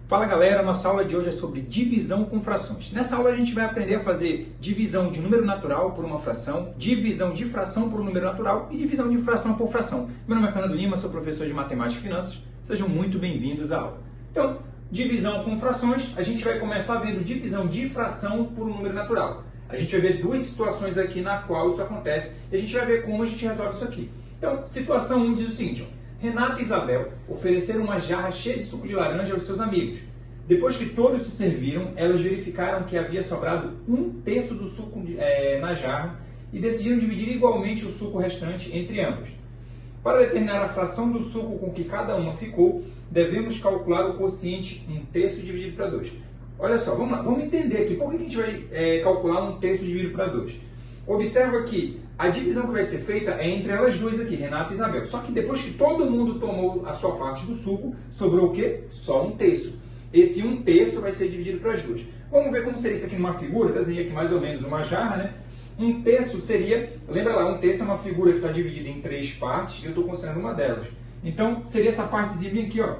Fala galera, nossa aula de hoje é sobre divisão com frações. Nessa aula a gente vai aprender a fazer divisão de número natural por uma fração, divisão de fração por um número natural e divisão de fração por fração. Meu nome é Fernando Lima, sou professor de Matemática e Finanças. Sejam muito bem-vindos à aula. Então, divisão com frações, a gente vai começar vendo divisão de fração por um número natural. A gente vai ver duas situações aqui na qual isso acontece e a gente vai ver como a gente resolve isso aqui. Então, situação 1 diz o seguinte, Renata e Isabel ofereceram uma jarra cheia de suco de laranja aos seus amigos. Depois que todos se serviram, elas verificaram que havia sobrado 1/3 do suco na jarra e decidiram dividir igualmente o suco restante entre ambas. Para determinar a fração do suco com que cada uma ficou, devemos calcular o quociente 1/3 dividido para 2. Olha só, vamos lá, vamos entender aqui. Por que a gente vai calcular 1/3 dividido para 2? Observa que a divisão que vai ser feita é entre elas duas aqui, Renata e Isabel. Só que depois que todo mundo tomou a sua parte do suco, sobrou o quê? Só 1/3. Esse 1/3 vai ser dividido para as duas. Vamos ver como seria isso aqui numa figura. Desenhei aqui mais ou menos uma jarra, né? 1/3 seria, lembra lá, 1/3 é uma figura que está dividida em 3 partes e eu estou considerando uma delas. Então, seria essa partezinha aqui, ó.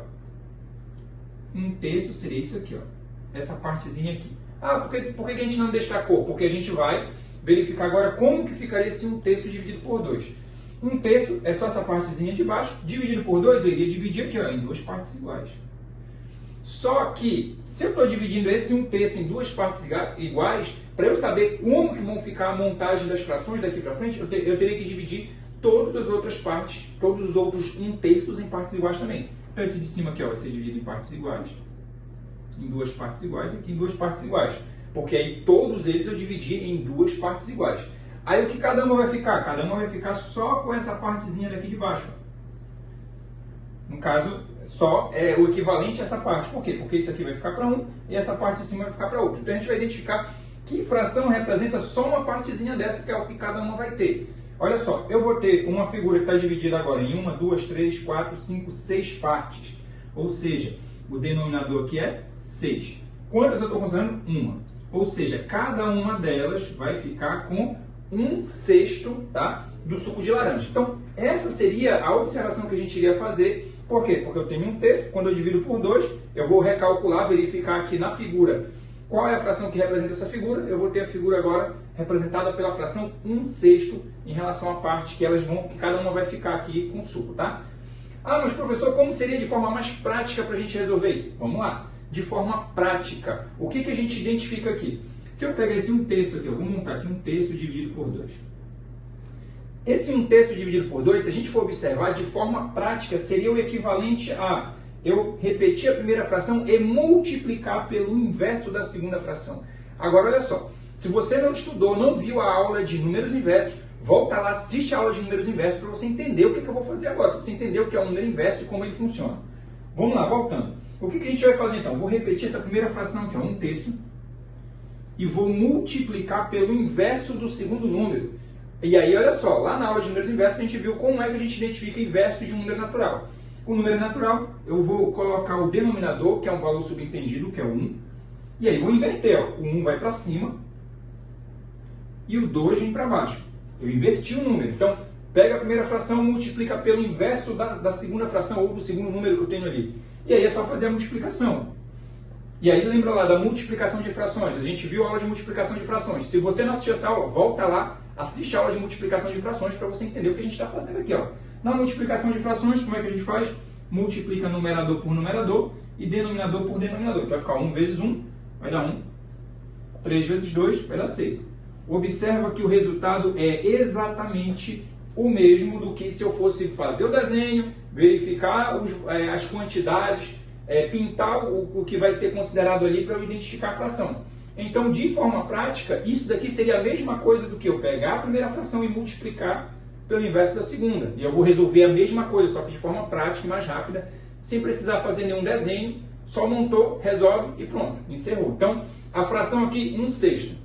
1/3 seria isso aqui, ó. Essa partezinha aqui. Ah, por que a gente não destacou? Porque a gente vai verificar agora como que ficaria esse 1/3 dividido por 2. 1/3 é só essa partezinha de baixo, dividido por 2, eu iria dividir aqui, ó, em duas partes iguais. Só que, se eu estou dividindo esse 1/3 em duas partes iguais, para eu saber como que vão ficar a montagem das frações daqui para frente, eu teria que dividir todas as outras partes, todos os outros 1/3 em partes iguais também. Então esse de cima aqui, ó, vai ser dividido em partes iguais, em duas partes iguais e aqui em duas partes iguais. Porque aí todos eles eu dividi em duas partes iguais. Aí o que cada uma vai ficar? Cada uma vai ficar só com essa partezinha daqui de baixo. No caso, só é o equivalente a essa parte. Por quê? Porque isso aqui vai ficar para um e essa parte de cima vai ficar para outro. Então a gente vai identificar que fração representa só uma partezinha dessa, que é o que cada uma vai ter. Olha só, eu vou ter uma figura que está dividida agora em 1, 2, 3, 4, 5, 6 partes. Ou seja, o denominador aqui é 6. Quantas eu estou considerando? Uma. Ou seja, cada uma delas vai ficar com 1/6, tá, do suco de laranja. Então, essa seria a observação que a gente iria fazer. Por quê? Porque eu tenho 1/3, quando eu divido por 2, eu vou recalcular, verificar aqui na figura qual é a fração que representa essa figura. Eu vou ter a figura agora representada pela fração 1/6 em relação à parte que cada uma vai ficar aqui com suco, tá? Ah, mas professor, como seria de forma mais prática para a gente resolver isso? Vamos lá. De forma prática, o que a gente identifica aqui? Se eu pegar esse 1/3 aqui, eu vou montar aqui 1/3 dividido por 2. Esse 1/3 dividido por 2, se a gente for observar, de forma prática, seria o equivalente a eu repetir a primeira fração e multiplicar pelo inverso da segunda fração. Agora, olha só, se você não estudou, não viu a aula de números inversos, volta lá, assiste a aula de números inversos para você entender o que eu vou fazer agora, para você entender o que é um número inverso e como ele funciona. Vamos lá, voltando. O que a gente vai fazer então? Vou repetir essa primeira fração aqui, 1/3, e vou multiplicar pelo inverso do segundo número. E aí, olha só, lá na aula de números inversos a gente viu como é que a gente identifica inverso de um número natural. O número natural, eu vou colocar o denominador, que é um valor subentendido, que é o 1, e aí vou inverter, ó. O 1 vai para cima e o 2 vem para baixo. Eu inverti o número. Então, pega a primeira fração, multiplica pelo inverso da segunda fração ou do segundo número que eu tenho ali. E aí é só fazer a multiplicação. E aí lembra lá da multiplicação de frações. A gente viu a aula de multiplicação de frações. Se você não assistiu essa aula, volta lá, assiste a aula de multiplicação de frações para você entender o que a gente está fazendo aqui, ó. Na multiplicação de frações, como é que a gente faz? Multiplica numerador por numerador e denominador por denominador. Então vai ficar 1 vezes 1, vai dar 1. 3 vezes 2, vai dar 6. Observa que o resultado é exatamente o mesmo do que se eu fosse fazer o desenho, verificar as quantidades, pintar o que vai ser considerado ali para eu identificar a fração. Então, de forma prática, isso daqui seria a mesma coisa do que eu pegar a primeira fração e multiplicar pelo inverso da segunda. E eu vou resolver a mesma coisa, só que de forma prática e mais rápida, sem precisar fazer nenhum desenho, só montou, resolve e pronto, encerrou. Então, a fração aqui, 1/6.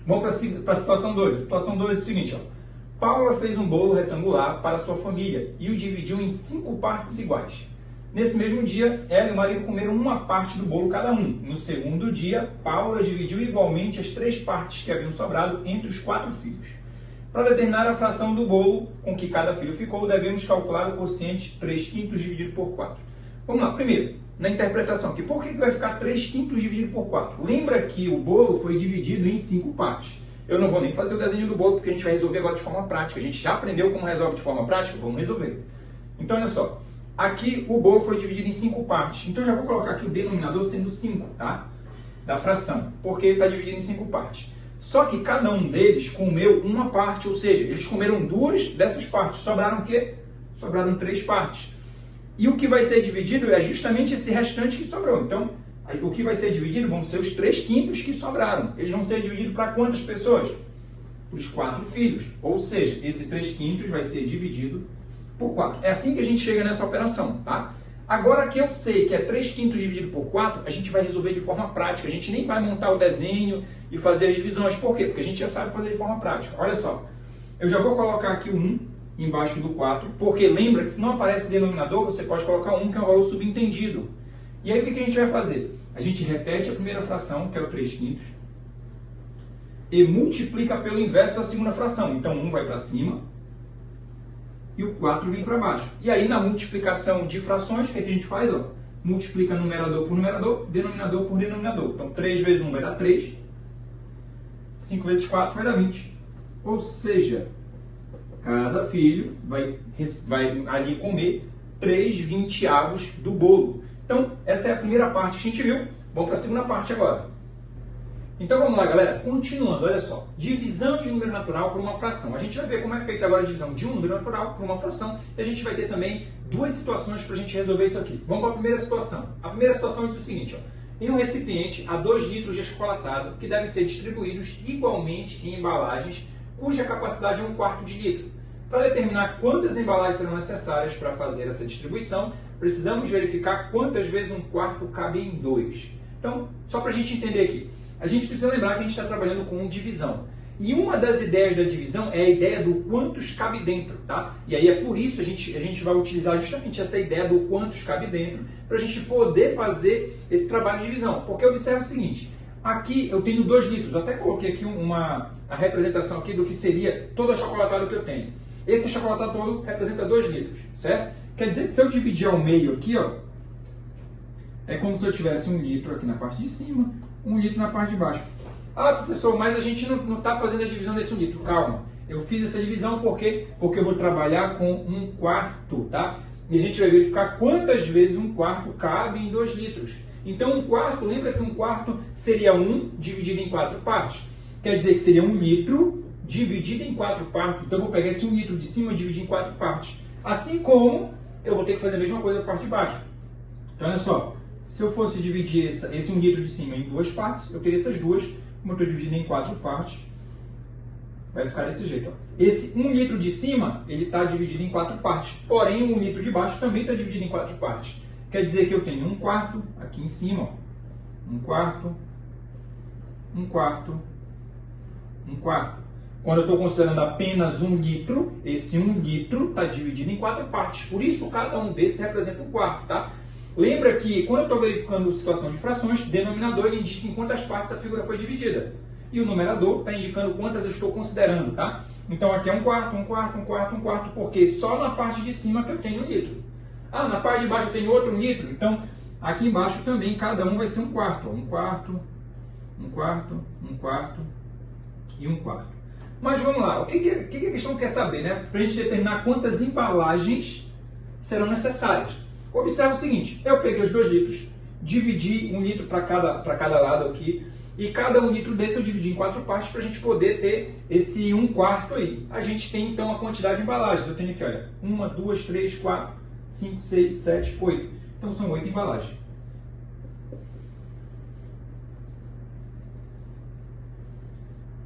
Vamos para a situação 2. A situação 2 é o seguinte, ó. Paula fez um bolo retangular para sua família e o dividiu em 5 partes iguais. Nesse mesmo dia, ela e o marido comeram uma parte do bolo cada um. No segundo dia, Paula dividiu igualmente as 3 partes que haviam sobrado entre os 4 filhos. Para determinar a fração do bolo com que cada filho ficou, devemos calcular o quociente 3/5 dividido por 4. Vamos lá, primeiro, na interpretação aqui. Por que vai ficar 3/5 dividido por 4? Lembra que o bolo foi dividido em 5 partes. Eu não vou nem fazer o desenho do bolo, porque a gente vai resolver agora de forma prática. A gente já aprendeu como resolve de forma prática, vamos resolver. Então, olha só. Aqui o bolo foi dividido em 5 partes. Então, eu já vou colocar aqui o denominador sendo 5, tá? Da fração, porque ele está dividido em 5 partes. Só que cada um deles comeu uma parte, ou seja, eles comeram 2 dessas partes. Sobraram o quê? Sobraram 3 partes. E o que vai ser dividido é justamente esse restante que sobrou. Então, aí, o que vai ser dividido vão ser os 3/5 que sobraram. Eles vão ser divididos para quantas pessoas? Para os 4 filhos. Ou seja, esse 3/5 vai ser dividido por 4. É assim que a gente chega nessa operação, tá? Agora que eu sei que é 3/5 dividido por 4, a gente vai resolver de forma prática. A gente nem vai montar o desenho e fazer as divisões. Por quê? Porque a gente já sabe fazer de forma prática. Olha só, eu já vou colocar aqui o 1 embaixo do 4, porque lembra que se não aparece denominador, você pode colocar 1, que é um valor subentendido. E aí o que a gente vai fazer? A gente repete a primeira fração, que é o 3/5, e multiplica pelo inverso da segunda fração. Então 1 vai para cima e o 4 vem para baixo. E aí na multiplicação de frações, o que a gente faz? Ó, multiplica numerador por numerador, denominador por denominador. Então 3 vezes 1 vai dar 3, 5 vezes 4 vai dar 20. Ou seja, cada filho vai ali comer 3/20 do bolo. Então, essa é a primeira parte que a gente viu. Vamos para a segunda parte agora. Então, vamos lá, galera. Continuando, olha só. Divisão de número natural por uma fração. A gente vai ver como é feita agora a divisão de um número natural por uma fração. E a gente vai ter também 2 situações para a gente resolver isso aqui. Vamos para a primeira situação. A primeira situação diz o seguinte, ó. Em um recipiente há 2 litros de achocolatado que devem ser distribuídos igualmente em embalagens cuja capacidade é 1/4 de litro. Para determinar quantas embalagens serão necessárias para fazer essa distribuição, precisamos verificar quantas vezes 1/4 cabe em 2. Então, só para a gente entender aqui, a gente precisa lembrar que a gente está trabalhando com divisão. E uma das ideias da divisão é a ideia do quantos cabe dentro, tá? E aí é por isso a gente vai utilizar justamente essa ideia do quantos cabe dentro, para a gente poder fazer esse trabalho de divisão. Porque observa o seguinte, aqui eu tenho 2 litros, eu até coloquei aqui a representação aqui do que seria todo o achocolatado que eu tenho. Esse achocolatado todo representa 2 litros, certo? Quer dizer que se eu dividir ao meio aqui, ó, é como se eu tivesse 1 litro aqui na parte de cima, 1 litro na parte de baixo. Ah, professor, mas a gente não está fazendo a divisão desse 1 litro. Calma, eu fiz essa divisão porque eu vou trabalhar com 1/4, tá? E a gente vai verificar quantas vezes 1/4 cabe em 2 litros. Então 1/4, lembra que 1/4 seria 1 dividido em 4 partes. Quer dizer que seria 1 litro dividido em 4 partes. Então eu vou pegar esse 1 litro de cima e dividir em 4 partes. Assim como eu vou ter que fazer a mesma coisa na parte de baixo. Então olha só, se eu fosse dividir esse 1 litro de cima em 2 partes, eu teria essas duas. Como eu estou dividindo em 4 partes, vai ficar desse jeito. Ó. Esse 1 litro de cima, ele está dividido em 4 partes. Porém, o 1 litro de baixo também está dividido em 4 partes. Quer dizer que eu tenho 1/4 aqui em cima. Ó. 1/4, 1/4, 1/4. Quando eu estou considerando apenas 1 litro, esse 1 litro está dividido em 4 partes. Por isso, cada um desses representa 1/4, tá? Lembra que quando eu estou verificando a situação de frações, o denominador ele indica em quantas partes a figura foi dividida. E o numerador está indicando quantas eu estou considerando, tá? Então aqui é 1/4, 1/4, 1/4, 1/4, porque só na parte de cima que eu tenho 1 litro. Ah, na parte de baixo eu tenho outro 1 litro, então aqui embaixo também cada um vai ser 1/4. 1/4, 1/4, 1/4 e 1/4. Mas vamos lá, o que a questão quer saber, né? Para a gente determinar quantas embalagens serão necessárias. Observa o seguinte, eu peguei os 2 litros, dividi 1 litro para cada lado aqui, e cada 1 litro desse eu dividi em 4 partes para a gente poder ter esse 1/4 aí. A gente tem então a quantidade de embalagens. Eu tenho aqui, olha, 1, 2, 3, 4, 5, 6, 7, 8. Então são 8 embalagens.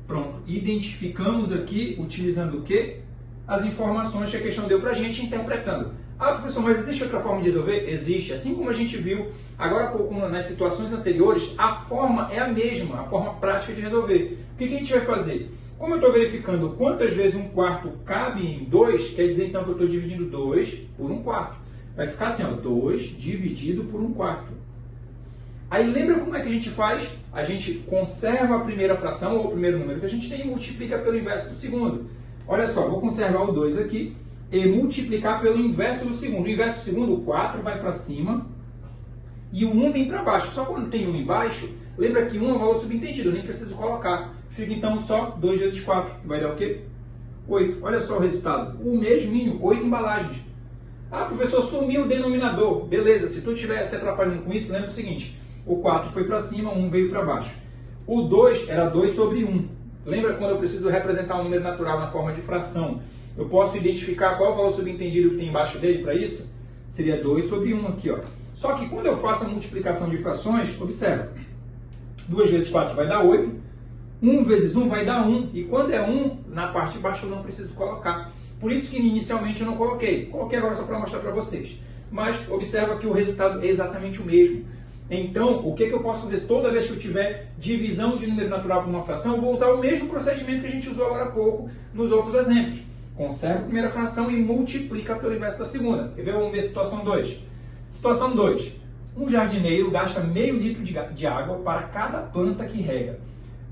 Pronto, identificamos aqui, utilizando o quê? As informações que a questão deu para a gente, interpretando. Ah, professor, mas existe outra forma de resolver? Existe. Assim como a gente viu agora há pouco nas situações anteriores, a forma é a mesma, a forma prática de resolver. O que a gente vai fazer? Como eu estou verificando quantas vezes 1/4 cabe em 2, quer dizer então que eu estou dividindo 2 por 1/4. Vai ficar assim, ó, 2 dividido por 1/4. Aí lembra como é que a gente faz? A gente conserva a primeira fração ou o primeiro número que a gente tem e multiplica pelo inverso do segundo. Olha só, vou conservar o 2 aqui e multiplicar pelo inverso do segundo. O inverso do segundo, o 4 vai para cima e o 1 vem para baixo. Só quando tem 1 embaixo, lembra que 1 é um valor subentendido, eu nem preciso colocar. Fica então só 2 vezes 4, que vai dar o quê? 8. Olha só o resultado. O mesminho, 8 embalagens. Ah, professor, sumiu o denominador. Beleza, se tu estiver se atrapalhando com isso, lembra o seguinte. O 4 foi para cima, 1 veio para baixo. O 2 era 2 sobre 1. Lembra quando eu preciso representar um número natural na forma de fração? Eu posso identificar qual é o valor subentendido que tem embaixo dele para isso? Seria 2 sobre 1 aqui, ó. Só que quando eu faço a multiplicação de frações, observa. 2 vezes 4 vai dar 8. 1 vezes 1 vai dar 1. E quando é 1, na parte de baixo eu não preciso colocar. Por isso que inicialmente eu não coloquei. Coloquei agora só para mostrar para vocês. Mas observa que o resultado é exatamente o mesmo. Então, o que eu posso fazer toda vez que eu tiver divisão de número natural por uma fração? Eu vou usar o mesmo procedimento que a gente usou agora há pouco nos outros exemplos. Conserva a primeira fração e multiplica pelo inverso da segunda. Quer ver? Vamos ver a situação 2. Situação 2. Um jardineiro gasta meio litro de água para cada planta que rega.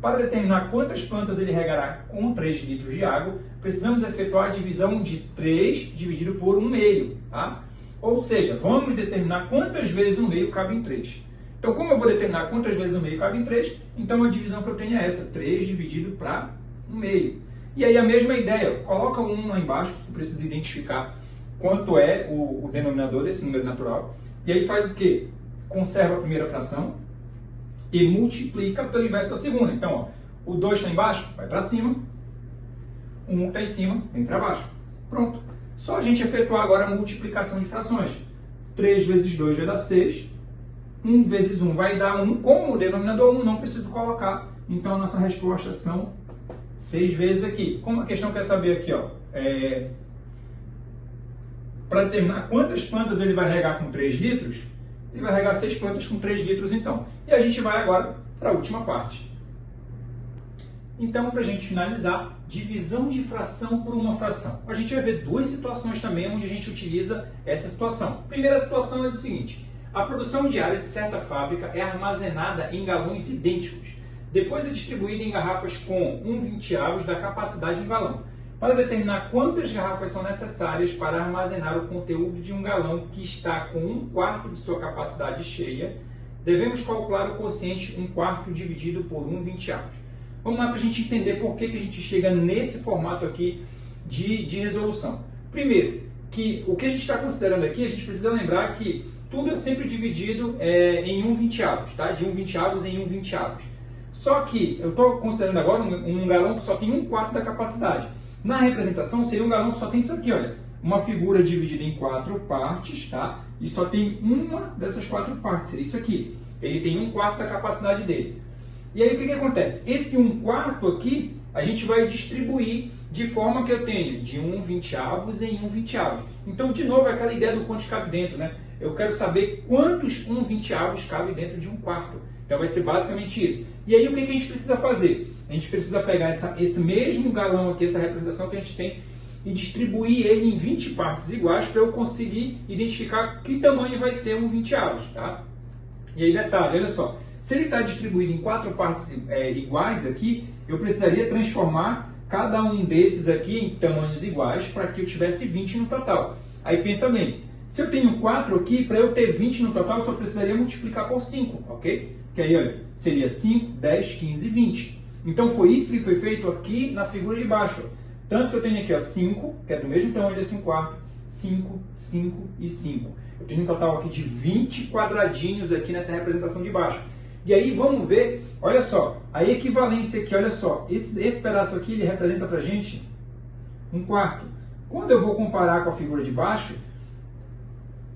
Para determinar quantas plantas ele regará com 3 litros de água, precisamos efetuar a divisão de 3 dividido por 1 meio. Tá? Ou seja, vamos determinar quantas vezes 1 meio cabe em 3. Então, como eu vou determinar quantas vezes 1 meio cabe em 3, então a divisão que eu tenho é essa, 3 dividido para 1 meio. E aí a mesma ideia, coloca o 1 lá embaixo, você precisa identificar quanto é o denominador desse número natural. E aí faz o quê? Conserva a primeira fração e multiplica pelo inverso da segunda. Então, ó, o 2 está embaixo, vai para cima. O 1 está em cima, vem para baixo. Pronto. Só a gente efetuar agora a multiplicação de frações. 3 vezes 2 vai dar 6. 1 vezes 1 vai dar 1. Como o denominador 1, não preciso colocar. Então, a nossa resposta são 6 vezes aqui. Como a questão quer saber aqui, ó, para determinar quantas plantas ele vai regar com 3 litros, ele vai regar 6 plantas com 3 litros, então. E a gente vai agora para a última parte. Então, para a gente finalizar, divisão de fração por uma fração. A gente vai ver duas situações também onde a gente utiliza essa situação. A primeira situação é o seguinte. A produção diária de certa fábrica é armazenada em galões idênticos. Depois é distribuída em garrafas com 1/20 da capacidade de um galão. Para determinar quantas garrafas são necessárias para armazenar o conteúdo de um galão que está com 1/4 de sua capacidade cheia, devemos calcular o quociente 1/4 dividido por 1/20. Vamos lá para a gente entender por que a gente chega nesse formato aqui de resolução. Primeiro, que o que a gente está considerando aqui, a gente precisa lembrar que tudo é sempre dividido em 1/20, tá? De 1/20 em 1/20. Só que eu estou considerando agora um galão que só tem 1/4 da capacidade. Na representação seria um galão que só tem isso aqui, olha. Uma figura dividida em 4 partes, tá? E só tem uma dessas 4 partes, seria isso aqui. Ele tem 1/4 da capacidade dele. E aí o que acontece? Esse 1/4 aqui, a gente vai distribuir de forma que eu tenha de 1/20 em 1/20. Então, de novo, é aquela ideia do quantos cabe dentro, né? Eu quero saber quantos 1/20 cabe dentro de 1/4. Então, vai ser basicamente isso. E aí, o que a gente precisa fazer? A gente precisa pegar esse mesmo galão aqui, essa representação que a gente tem, e distribuir ele em 20 partes iguais para eu conseguir identificar que tamanho vai ser 1/20, tá? E aí, detalhe, olha só. Se ele está distribuído em 4 partes iguais aqui, eu precisaria transformar cada um desses aqui em tamanhos iguais para que eu tivesse 20 no total. Aí pensa bem, se eu tenho 4 aqui, para eu ter 20 no total, eu só precisaria multiplicar por 5, ok? Que aí, olha, seria 5, 10, 15, 20. Então foi isso que foi feito aqui na figura de baixo. Tanto que eu tenho aqui, ó, 5, que é do mesmo tamanho desse 1/4, 5, 5 e 5. Eu tenho um total aqui de 20 quadradinhos aqui nessa representação de baixo. E aí vamos ver, olha só, a equivalência aqui, olha só, esse pedaço aqui ele representa pra gente 1/4. Quando eu vou comparar com a figura de baixo,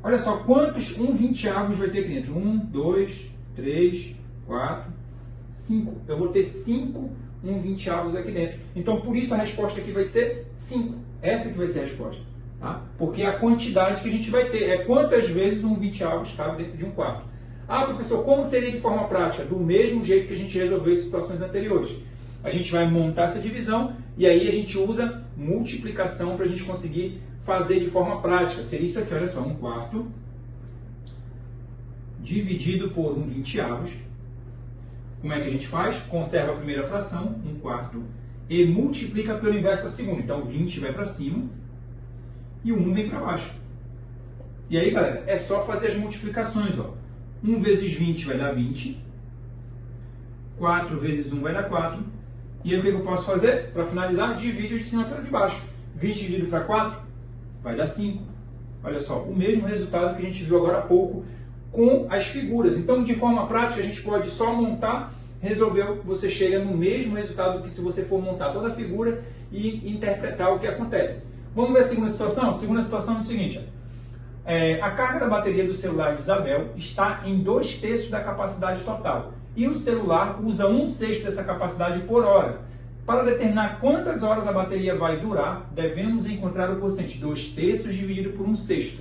olha só quantos 1/20 vai ter aqui dentro. 1, 2, 3, 4, 5. Eu vou ter 5 1/20 aqui dentro. Então por isso a resposta aqui vai ser 5. Essa que vai ser a resposta. Tá? Porque é a quantidade que a gente vai ter é quantas vezes 1/20 cabe dentro de 1/4. Ah, professor, como seria de forma prática? Do mesmo jeito que a gente resolveu as situações anteriores. A gente vai montar essa divisão e aí a gente usa multiplicação para a gente conseguir fazer de forma prática. Seria isso aqui, olha só, 1/4 dividido por 1/20. Como é que a gente faz? Conserva a primeira fração, 1/4, e multiplica pelo inverso da segunda. Então, 20 vai para cima e o 1 vem para baixo. E aí, galera, é só fazer as multiplicações, ó. 1 vezes 20 vai dar 20. 4 vezes 1 vai dar 4. E aí o que eu posso fazer? Para finalizar, divide o de cima pelo de baixo. 20 dividido para 4 vai dar 5. Olha só, o mesmo resultado que a gente viu agora há pouco com as figuras. Então, de forma prática, a gente pode só montar, resolver, você chega no mesmo resultado que se você for montar toda a figura e interpretar o que acontece. Vamos ver a segunda situação? A segunda situação é o seguinte. A carga da bateria do celular de Isabel está em 2/3 da capacidade total. E o celular usa 1/6 dessa capacidade por hora. Para determinar quantas horas a bateria vai durar, devemos encontrar o quociente 2/3 dividido por 1/6.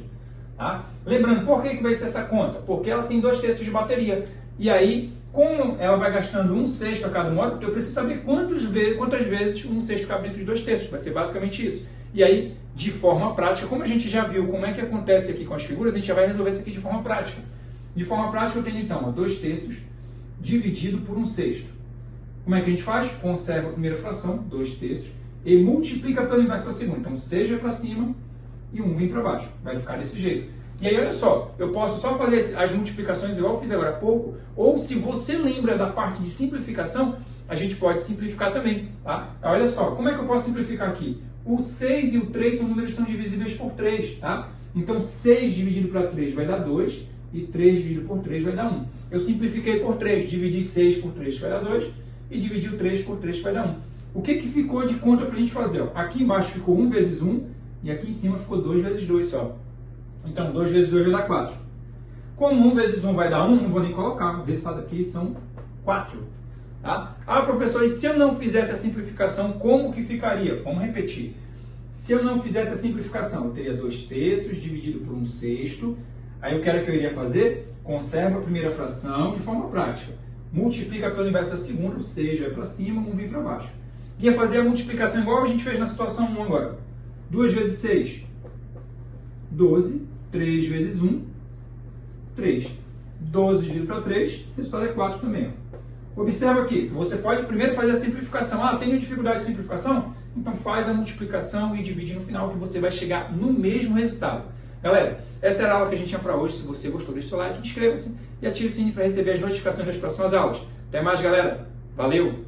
Tá? Lembrando, por que vai ser essa conta? Porque ela tem 2/3 de bateria. E aí, como ela vai gastando 1/6 a cada hora, eu preciso saber quantas vezes 1/6 cabe dentro de 2/3. Vai ser basicamente isso. E aí, de forma prática, como a gente já viu como é que acontece aqui com as figuras, a gente já vai resolver isso aqui de forma prática. De forma prática, eu tenho então 2/3 dividido por 1/6. Como é que a gente faz? Conserva a primeira fração, 2/3, e multiplica pelo inverso para a segunda. Então, 6 vai para cima e 1 vem para baixo. Vai ficar desse jeito. E aí, olha só, eu posso só fazer as multiplicações igual eu fiz agora há pouco, ou se você lembra da parte de simplificação, a gente pode simplificar também. Tá? Olha só, como é que eu posso simplificar aqui? O 6 e o 3 são números que estão divisíveis por 3. Tá? Então, 6 dividido para 3 vai dar 2, e 3 dividido por 3 vai dar 1. Eu simplifiquei por 3, dividi 6 por 3 vai dar 2, e dividi o 3 por 3 vai dar 1. O que ficou de conta para a gente fazer? Ó? Aqui embaixo ficou 1 vezes 1, e aqui em cima ficou 2 vezes 2 só. Então, 2 vezes 2 vai dar 4. Como 1 vezes 1 vai dar 1, não vou nem colocar. O resultado aqui são 4. Tá? Ah, professor, e se eu não fizesse a simplificação, como que ficaria? Vamos repetir. Se eu não fizesse a simplificação, eu teria 2/3 dividido por 1/6. Aí o que era que eu iria fazer? Conserva a primeira fração de forma prática. Multiplica pelo inverso da segunda, o 6 vai para cima, 1 vem para baixo. Ia fazer a multiplicação igual a gente fez na situação 1 agora. 2 vezes 6, 12. 3 vezes 1, 3. 12 dividido para 3, o resultado é 4 também. Observa aqui, você pode primeiro fazer a simplificação. Ah, tenho dificuldade de simplificação? Então faz a multiplicação e divide no final que você vai chegar no mesmo resultado. Galera, essa era a aula que a gente tinha para hoje. Se você gostou, deixe seu like, inscreva-se e ative o sininho para receber as notificações das próximas aulas. Até mais, galera. Valeu!